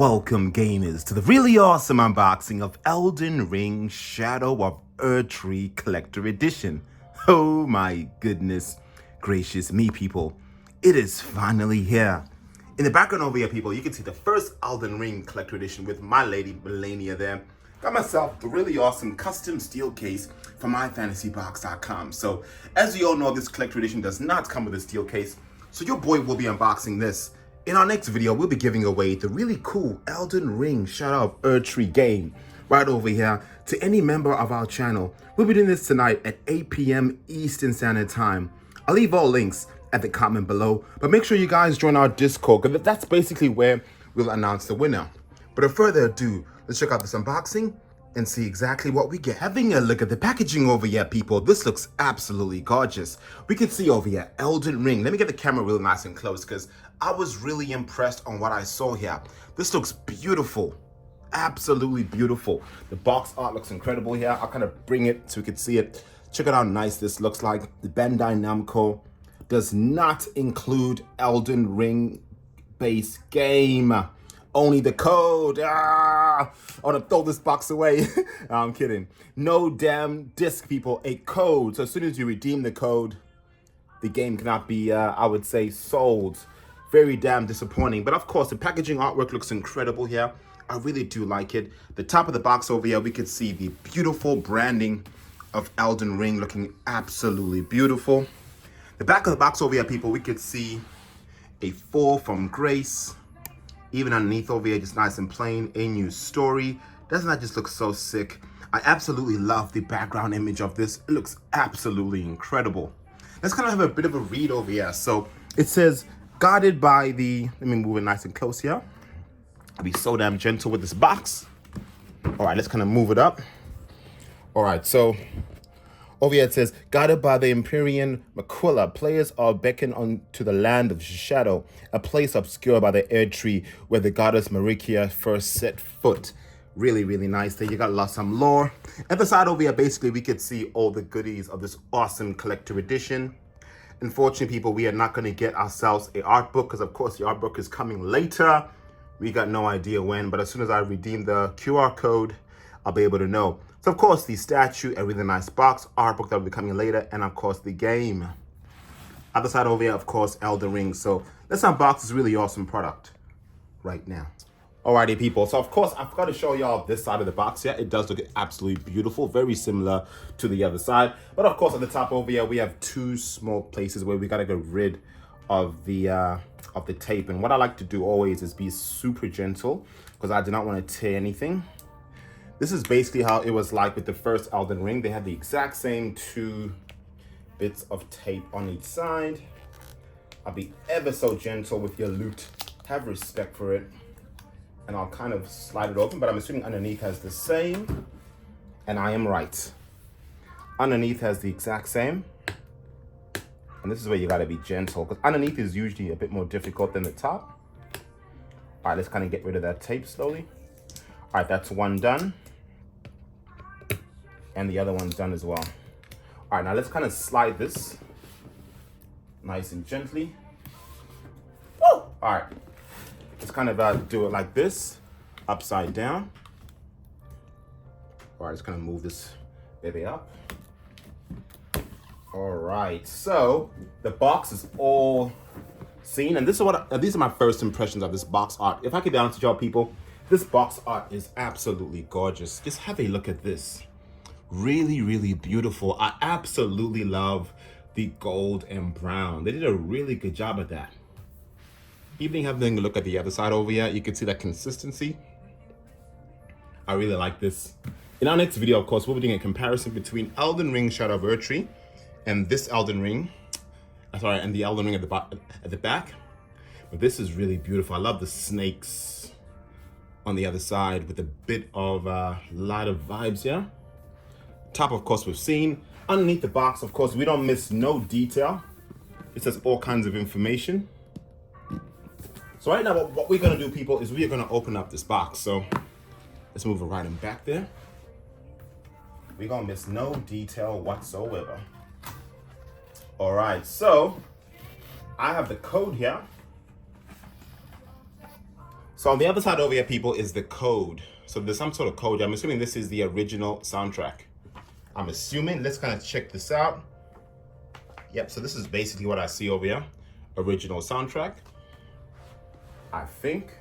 Welcome gamers to the really awesome unboxing of Elden Ring Shadow of Erdtree Collector Edition. Oh my goodness gracious me people, it is finally here. In the background over here people, you can see the first Elden Ring Collector Edition with my lady Melania there. Got myself the really awesome custom steel case from myfantasybox.com. So as you all know, this Collector Edition does not come with a steel case, so your boy will be unboxing this. In our next video, we'll be giving away the really cool Elden Ring Shadow of Erdtree game right over here to any member of our channel. We'll be doing this tonight at 8 p.m. Eastern Standard Time. I'll leave all links at the comment below, but make sure you guys join our Discord, because that's basically where we'll announce the winner. But without further ado, let's check out this unboxing and see exactly what we get. Having a look at the packaging over here, people, this looks absolutely gorgeous. We can see over here, Elden Ring. Let me get the camera real nice and close, because I was really impressed on what I saw here. This looks beautiful, absolutely beautiful. The box art looks incredible here. I'll kind of bring it so we can see it. Check out how nice this looks like. The Bandai Namco does not include Elden Ring base game. Only the code. I want to throw this box away. I'm kidding. No damn disc, people. A code. So as soon as you redeem the code, the game cannot be, I would say, sold. Very damn disappointing. But of course, the packaging artwork looks incredible here. I really do like it. The top of the box over here, we can see the beautiful branding of Elden Ring looking absolutely beautiful. The back of the box over here, people, we could see a fall from grace. Even underneath over here, just nice and plain, a new story. Doesn't that just look so sick? I absolutely love the background image of this. It looks absolutely incredible. Let's kind of have a bit of a read over here. So it says, guarded by the, let me move it nice and close here. I'll be so damn gentle with this box. All right, let's kind of move it up. All right, so over here it says, guarded by the Empyrean Miquella, players are beckoned on to the land of shadow, a place obscured by the Erdtree where the goddess Marika first set foot. Really, really nice there. You got some lore. At the side over here, basically, we could see all the goodies of this awesome collector edition. Unfortunately, people, we are not going to get ourselves a art book, because of course the art book is coming later. We got no idea when, but as soon as I redeem the QR code, I'll be able to know. So of course the statue, a really nice box, art book that will be coming later, and of course the game. Other side over here, of course, Elden Ring. So let's unbox this really awesome product right now. Alrighty people, so of course I've got to show y'all this side of the box here. It does look absolutely beautiful, very similar to the other side. But of course at the top over here, we have two small places where we got to get rid of the tape. And what I like to do always is be super gentle, because I do not want to tear anything. This is basically how it was like with the first Elden Ring. They had the exact same two bits of tape on each side. I'll be ever so gentle with your loot. Have respect for it. And I'll kind of slide it open, but I'm assuming underneath has the same. And I am right. Underneath has the exact same. And this is where you gotta be gentle, because underneath is usually a bit more difficult than the top. All right, let's kind of get rid of that tape slowly. All right, that's one done. And the other one's done as well. All right, now let's kind of slide this nice and gently. Woo! All right, let's kind of do it like this, upside down. All right, let's kind of move this baby up. All right, so the box is all seen, and this is what these are my first impressions of this box art. If I could be honest with y'all people, this box art is absolutely gorgeous. Just have a look at this. Really, really beautiful. I absolutely love the gold and brown. They did a really good job at that. Even having a look at the other side over here, you can see that consistency. I really like this. In our next video, of course, we'll be doing a comparison between Elden Ring Shadow of Erdtree and this Elden Ring. Sorry, and the Elden Ring at the back. But this is really beautiful. I love the snakes on the other side with a bit of lighter vibes here. Top, of course, we've seen. Underneath the box, of course, we don't miss no detail. It says all kinds of information. So right now, what we're gonna do, people, is we are gonna open up this box. So let's move it right in back there. We're gonna miss no detail whatsoever. All right, so I have the code here. So on the other side over here, people, is the code. So there's some sort of code. I'm assuming this is the original soundtrack. I'm assuming. Let's kind of check this out. Yep, so this is basically what I see over here. Original soundtrack, I think.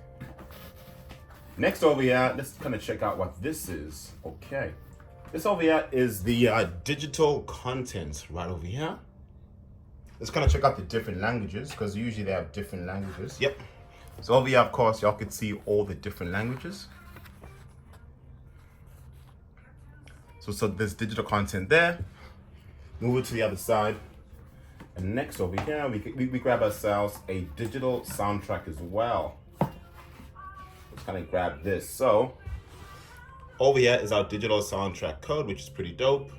Next over here, let's kind of check out what this is. Okay. This over here is the digital content right over here. Let's kind of check out the different languages, because usually they have different languages. Yep. So over here, of course, y'all can see all the different languages. So there's digital content there. Move it to the other side. And next over here, we grab ourselves a digital soundtrack as well. Let's kind of grab this. So over here is our digital soundtrack code, which is pretty dope.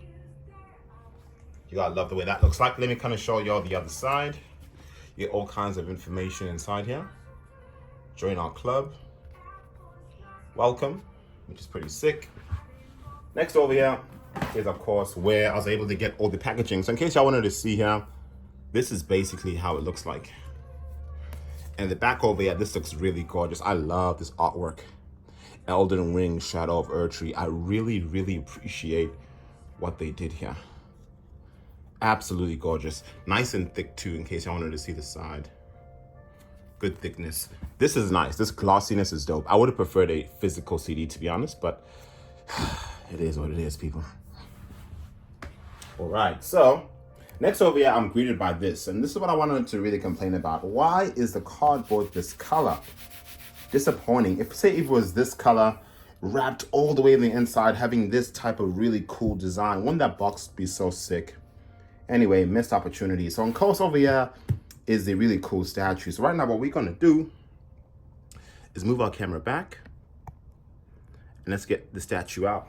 You gotta love the way that looks like. Let me kind of show y'all the other side. You get all kinds of information inside here. Join our club. Welcome, which is pretty sick. Next over here is, of course, where I was able to get all the packaging. So in case y'all wanted to see here, this is basically how it looks like. And the back over here, this looks really gorgeous. I love this artwork. Elden Ring Shadow of Erdtree. I really, really appreciate what they did here. Absolutely gorgeous. Nice and thick too, in case y'all wanted to see the side. Good thickness. This is nice. This glossiness is dope. I would have preferred a physical CD, to be honest, but it is what it is, people. All right, so next over here, I'm greeted by this, and this is what I wanted to really complain about. Why is the cardboard this color? Disappointing. If it was this color, wrapped all the way in the inside, having this type of really cool design, wouldn't that box be so sick? Anyway, missed opportunity. So on course over here is the really cool statue. So right now what we're gonna do is move our camera back and let's get the statue out.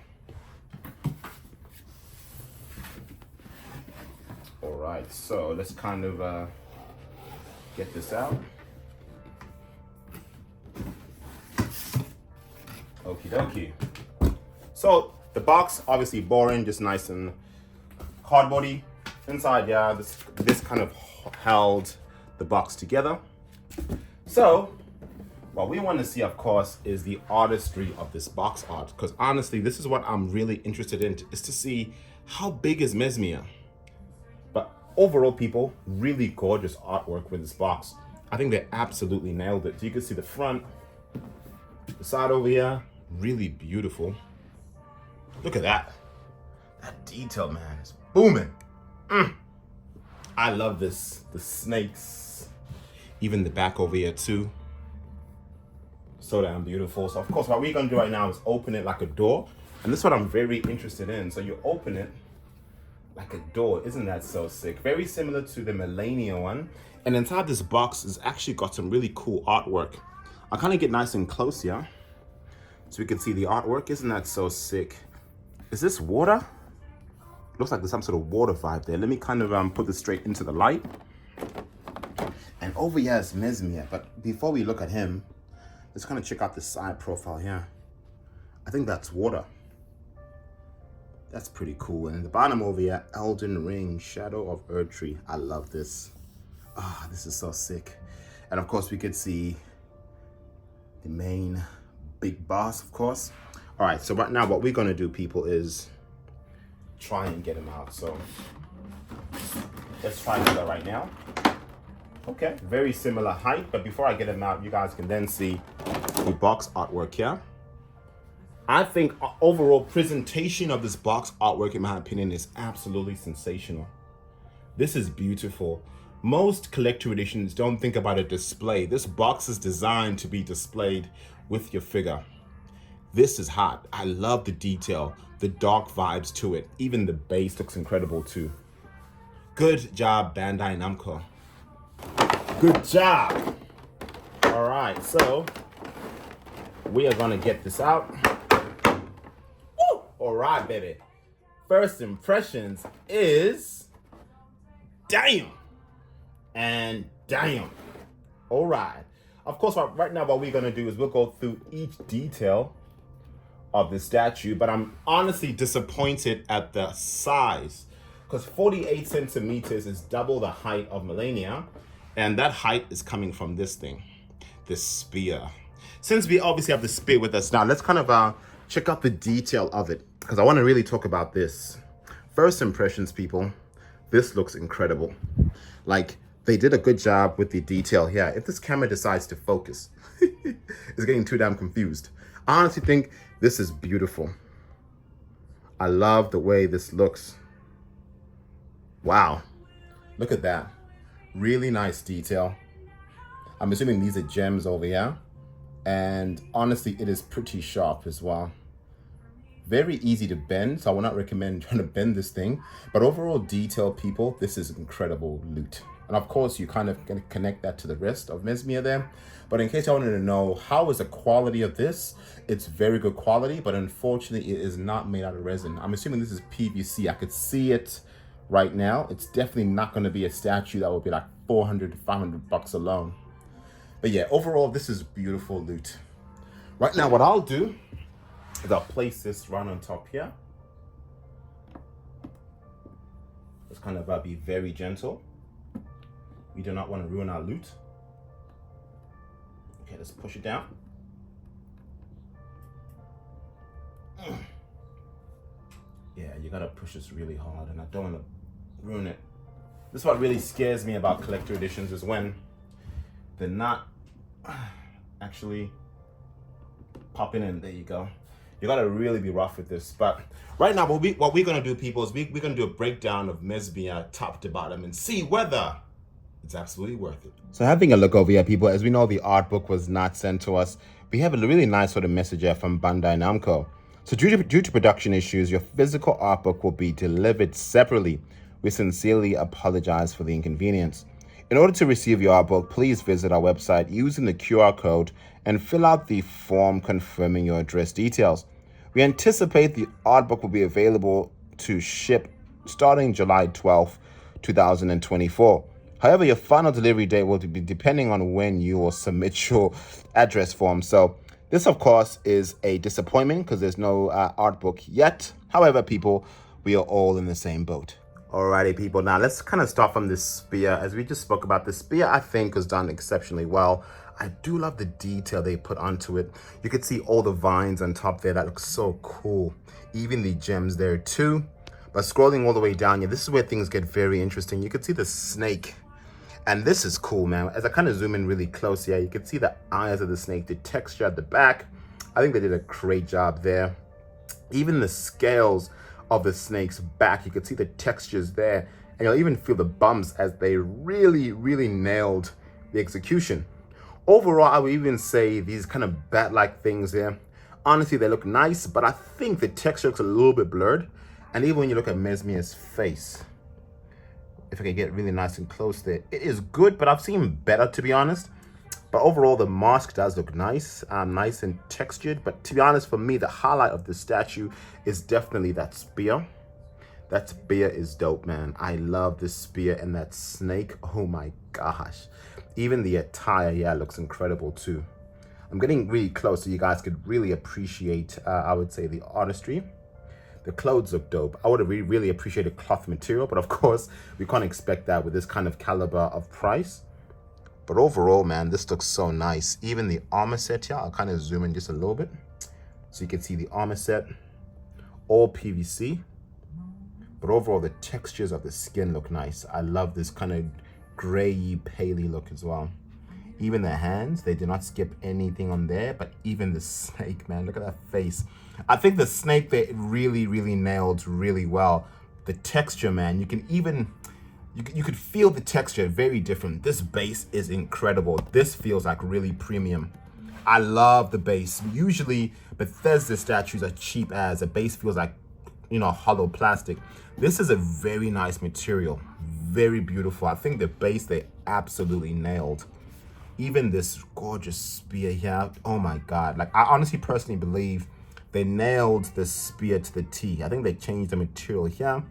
All right, so let's kind of get this out. Okie dokie. So the box, obviously boring, just nice and cardboardy. Inside, yeah, this kind of held the box together. So what we want to see, of course, is the artistry of this box art, because honestly, this is what I'm really interested in, is to see how big is Messmer. But overall, people, really gorgeous artwork with this box. I think they absolutely nailed it. So you can see the front, the side over here, really beautiful. Look at that. That detail, man, is booming. I love this. The snakes, even the back over here too. So damn beautiful. So of course, what we're gonna do right now is open it like a door. And this is what I'm very interested in. So you open it like a door. Isn't that so sick? Very similar to the Millennia one. And inside this box has actually got some really cool artwork. I'll kind of get nice and close here so we can see the artwork. Isn't that so sick? Is this water? Looks like there's some sort of water vibe there. Let me kind of put this straight into the light. And over here is Messmer. But before we look at him, let's kind of check out the side profile here. I think that's water. That's pretty cool. And in the bottom over here, Elden Ring Shadow of Erdtree. I love this. Ah, this is so sick. And of course, we could see the main big boss, of course. All right, so right now what we're gonna do, people, is try and get him out. So let's try to do that right now. Okay, very similar height, but before I get him out, you guys can then see the box artwork here. I think overall presentation of this box artwork, in my opinion, is absolutely sensational. This is beautiful. Most collector editions don't think about a display. This box is designed to be displayed with your figure. This is hot. I love the detail, the dark vibes to it. Even the base looks incredible too. Good job, Bandai Namco. Good job. All right, so we are gonna get this out. Woo! All right, baby. First impressions is damn and damn. All right. Of course, right now what we're gonna do is we'll go through each detail of the statue, but I'm honestly disappointed at the size, because 48 centimeters is double the height of Millennia, and that height is coming from this thing, this spear. since we obviously have the spear with us now, let's kind of check out the detail of it, because I want to really talk about this. First impressions, people, this looks incredible. Like, they did a good job with the detail here. If this camera decides to focus, it's getting too damn confused. I honestly think this is beautiful. I love the way this looks. Wow, look at that. Really nice detail. I'm assuming these are gems over here. And honestly, it is pretty sharp as well. Very easy to bend, so I would not recommend trying to bend this thing. But overall detail, people, this is incredible loot. And of course, you kind of can connect that to the rest of Messmer there. But in case I wanted to know, how is the quality of this? It's very good quality, but unfortunately, it is not made out of resin. I'm assuming this is PVC. I could see it right now. It's definitely not going to be a statue that would be like 400 to 500 bucks alone. But yeah, overall, this is beautiful loot. Right now, what I'll do is I'll place this right on top here. Let's kind of be very gentle. We do not want to ruin our loot. Okay, let's push it down. Yeah, you gotta push this really hard, and I don't want to ruin it. This is what really scares me about collector editions, is when they're not actually popping in. There you go. You gotta really be rough with this. But right now, what we're gonna do, people, is we're gonna do a breakdown of Messmer top to bottom and see whether it's absolutely worth it. So having a look over here, people, as we know, the art book was not sent to us. We have a really nice sort of message here from Bandai Namco. So due to production issues, your physical art book will be delivered separately. We sincerely apologize for the inconvenience. In order to receive your art book, please visit our website using the QR code and fill out the form confirming your address details. We anticipate the art book will be available to ship starting July 12th, 2024. However, your final delivery date will be depending on when you will submit your address form. So this, of course, is a disappointment because there's no art book yet. However, people, we are all in the same boat. Alrighty, people. Now let's kind of start from this spear. As we just spoke about, the spear, I think, was done exceptionally well. I do love the detail they put onto it. You could see all the vines on top there. That looks so cool. Even the gems there too. But scrolling all the way down here, this is where things get very interesting. You could see the snake. And this is cool, man. As I kind of zoom in really close here, you can see the eyes of the snake, the texture at the back. I think they did a great job there. Even the scales of the snake's back, you can see the textures there. And you'll even feel the bumps as they really, really nailed the execution. Overall, I would even say these kind of bat-like things there, honestly, they look nice, but I think the texture looks a little bit blurred. And even when you look at Messmer's face, if I can get really nice and close there, it is good, but I've seen better, to be honest. But overall, the mask does look nice, nice and textured. But to be honest, for me, the highlight of the statue is definitely that spear. That spear is dope, man. I love this spear and that snake. Oh my gosh. Even the attire, yeah, looks incredible too. I'm getting really close so you guys could really appreciate, I would say, the artistry. The clothes look dope. I would have really appreciated cloth material, but of course, we can't expect that with this kind of caliber of price. But overall, man, this looks so nice. Even the armor set here, I'll kind of zoom in just a little bit. So you can see the armor set, all PVC. But overall, the textures of the skin look nice. I love this kind of grayy, paley look as well. Even the hands, they did not skip anything on there, but even the snake, man, look at that face. I think the snake, they really, really nailed really well. The texture, man, you can even, you could feel the texture, very different. This base is incredible. This feels like really premium. I love the base. Usually, Bethesda statues are cheap as. The base feels like, you know, hollow plastic. This is a very nice material, very beautiful. I think the base, they absolutely nailed. Even this gorgeous spear here, oh my God. Like, I honestly personally believe they nailed the spear to the T. I think they changed the material here.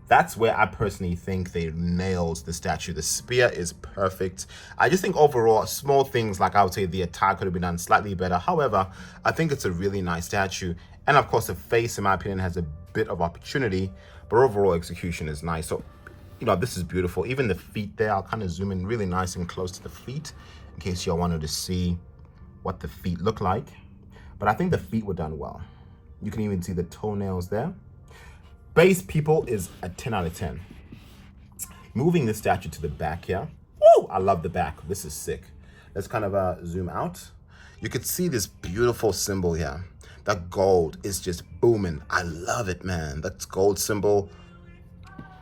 That's where I personally think they nailed the statue. The spear is perfect. I just think overall, small things like I would say the attire could have been done slightly better. However, I think it's a really nice statue. And of course, the face, in my opinion, has a bit of opportunity, but overall execution is nice. So, you know, this is beautiful. Even the feet there, I'll kind of zoom in really nice and close to the feet in case y'all wanted to see what the feet look like, but I think the feet were done well. You can even see the toenails there. Base, people, is a 10 out of 10. Moving this statue to the back here. Woo! I love the back. This is sick. Let's kind of zoom out. You could see this beautiful symbol here. That gold is just booming. I love it, man. That's gold symbol.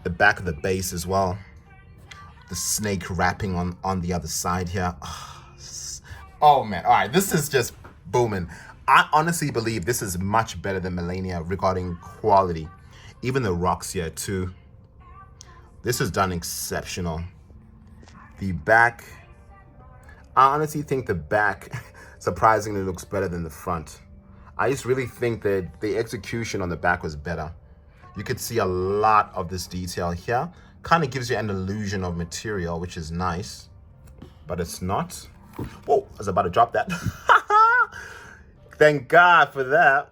The back of the base as well. The snake wrapping on the other side here. Oh man. All right, this is just booming. I honestly believe this is much better than Millennia regarding quality. Even the rocks here too. This is done exceptional. The back, I honestly think the back surprisingly looks better than the front. I just really think that the execution on the back was better. You could see a lot of this detail here. Kind of gives you an illusion of material, which is nice, but it's not. Whoa, I was about to drop that. Thank God for that.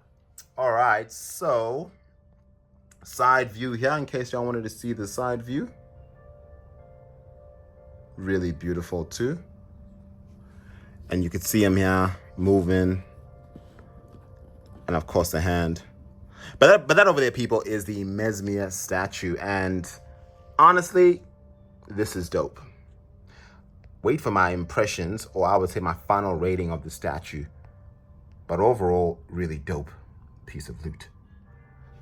All right, so side view here, in case y'all wanted to see the side view. Really beautiful too. And you could see him here moving. And of course the hand. But that over there, people, is the Messmer statue. And honestly, this is dope. Wait for my impressions, or I would say my final rating of the statue. But overall, really dope piece of loot.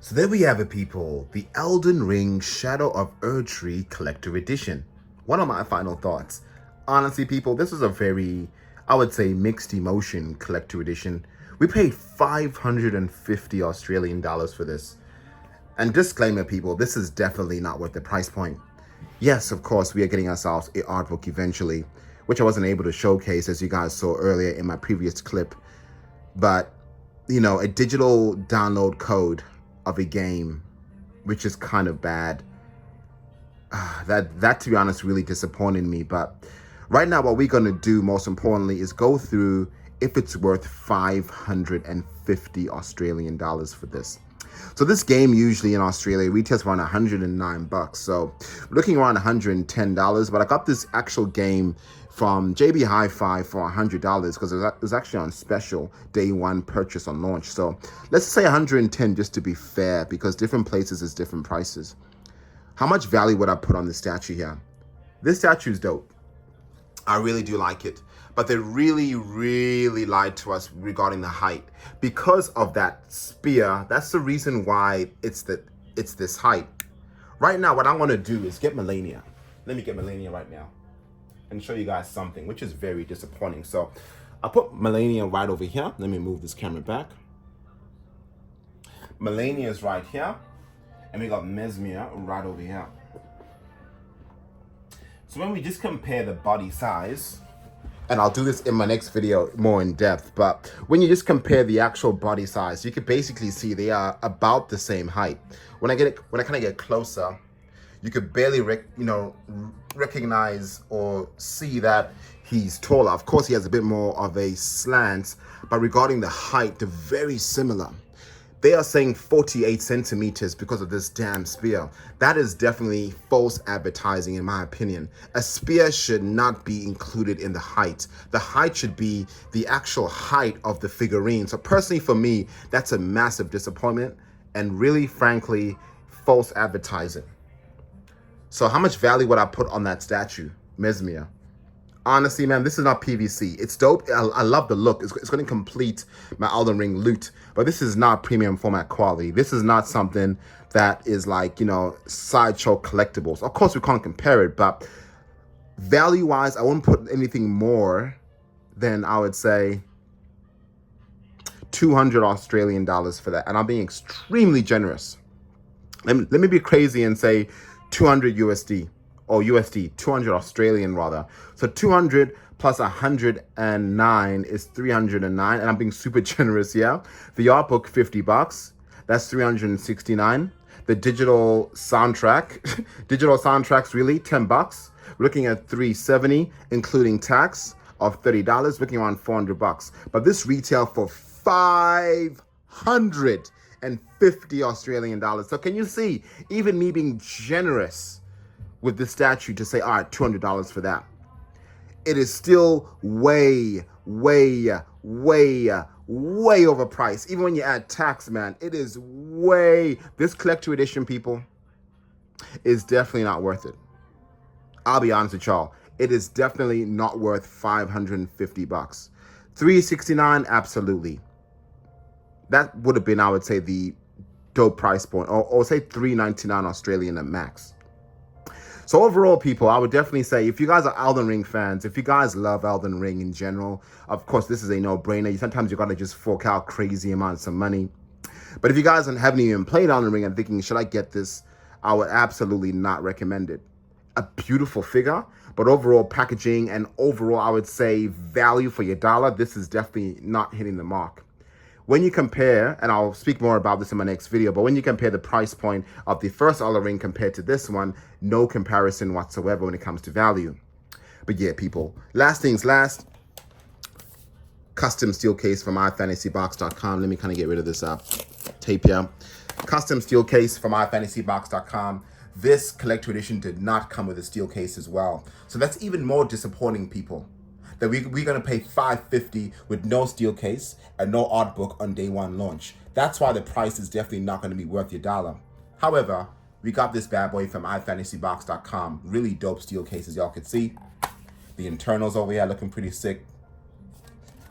So there we have it, people. The Elden Ring Shadow of Erdtree Collector Edition. What are my final thoughts? Honestly, people, this is a very, I would say, mixed emotion collector edition. We paid 550 Australian dollars for this. And disclaimer, people, this is definitely not worth the price point. Yes, of course, we are getting ourselves an art book eventually, which I wasn't able to showcase, as you guys saw earlier in my previous clip. But, you know, a digital download code of a game, which is kind of bad. That, to be honest, really disappointed me. But right now, what we're going to do, most importantly, is go through if it's worth 550 Australian dollars for this. So this game usually in Australia retails around 109 bucks. So we're looking around $110. But I got this actual game from JB Hi-Fi for $100 because it was actually on special day one purchase on launch. So let's say 110 just to be fair, because different places is different prices. How much value would I put on this statue here? This statue is dope. I really do like it. But they really, really lied to us regarding the height. Because of that spear, that's the reason why it's this height. Right now, what I'm going to do is get Millennia. Let me get Millennia right now and show you guys something, which is very disappointing. So I'll put Millennia right over here. Let me move this camera back. Millennia is right here. And we got Messmer right over here. So when we just compare the body size, and I'll do this in my next video more in depth, but when you just compare the actual body size, you can basically see they are about the same height. When I kind of get closer, you could barely recognize or see that he's taller. Of course, he has a bit more of a slant, but regarding the height, they're very similar. They are saying 48 centimeters because of this damn spear. That is definitely false advertising, in my opinion. A spear should not be included in the height. The height should be the actual height of the figurine. So personally, for me, that's a massive disappointment and really, frankly, false advertising. So how much value would I put on that statue, Messmer? Honestly, man, this is not PVC. It's dope. I love the look. It's going to complete my Elden Ring loot. But this is not premium format quality. This is not something that is like, you know, sideshow collectibles. Of course, we can't compare it. But value-wise, I wouldn't put anything more than, I would say, 200 Australian dollars for that. And I'm being extremely generous. Let me be crazy and say 200 USD. Or USD, 200 Australian rather. So 200 plus 109 is 309, and I'm being super generous, yeah? The art book, 50 bucks. That's 369. The digital soundtrack, digital soundtracks really, 10 bucks. We're looking at 370, including tax of $30, looking around 400 bucks. But this retail for 550 Australian dollars. So can you see, even me being generous with this statue to say, all right, $200 for that, it is still way, way, way overpriced. Even when you add tax, man, it is this collector edition, people, is definitely not worth it. I'll be honest with y'all. It is definitely not worth 550 bucks. 369, absolutely. That would have been, I would say, the dope price point, or say 399 Australian at max. So overall, people, I would definitely say, if you guys are Elden Ring fans, if you guys love Elden Ring in general, of course, this is a no-brainer. Sometimes you got to just fork out crazy amounts of money. But if you guys haven't even played Elden Ring and thinking, should I get this? I would absolutely not recommend it. A beautiful figure, but overall packaging and overall, I would say, value for your dollar, this is definitely not hitting the mark. When you compare, and I'll speak more about this in my next video, but when you compare the price point of the first Elden Ring compared to this one, no comparison whatsoever when it comes to value. But yeah, people, last things last, custom steel case from iFantasyBox.com. Let me kind of get rid of this tape here. Custom steel case from iFantasyBox.com. This collector edition did not come with a steel case as well. So that's even more disappointing, people. That we're going to pay $550 with no steel case and no art book on day one launch. That's why the price is definitely not going to be worth your dollar. However, we got this bad boy from iFantasyBox.com. Really dope steel cases, y'all can see. The internals over here looking pretty sick.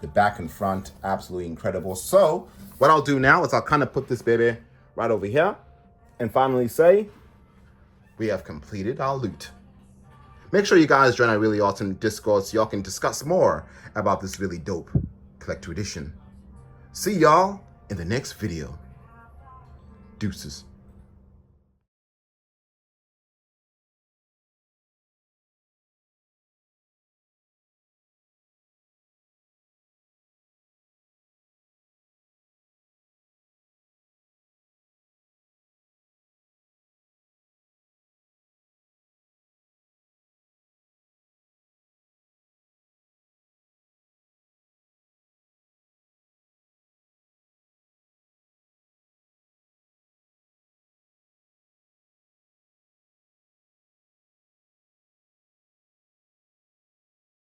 The back and front, absolutely incredible. So what I'll do now is I'll kind of put this baby right over here and finally say, we have completed our loot. Make sure you guys join our really awesome Discord so y'all can discuss more about this really dope collector edition. See y'all in the next video. Deuces.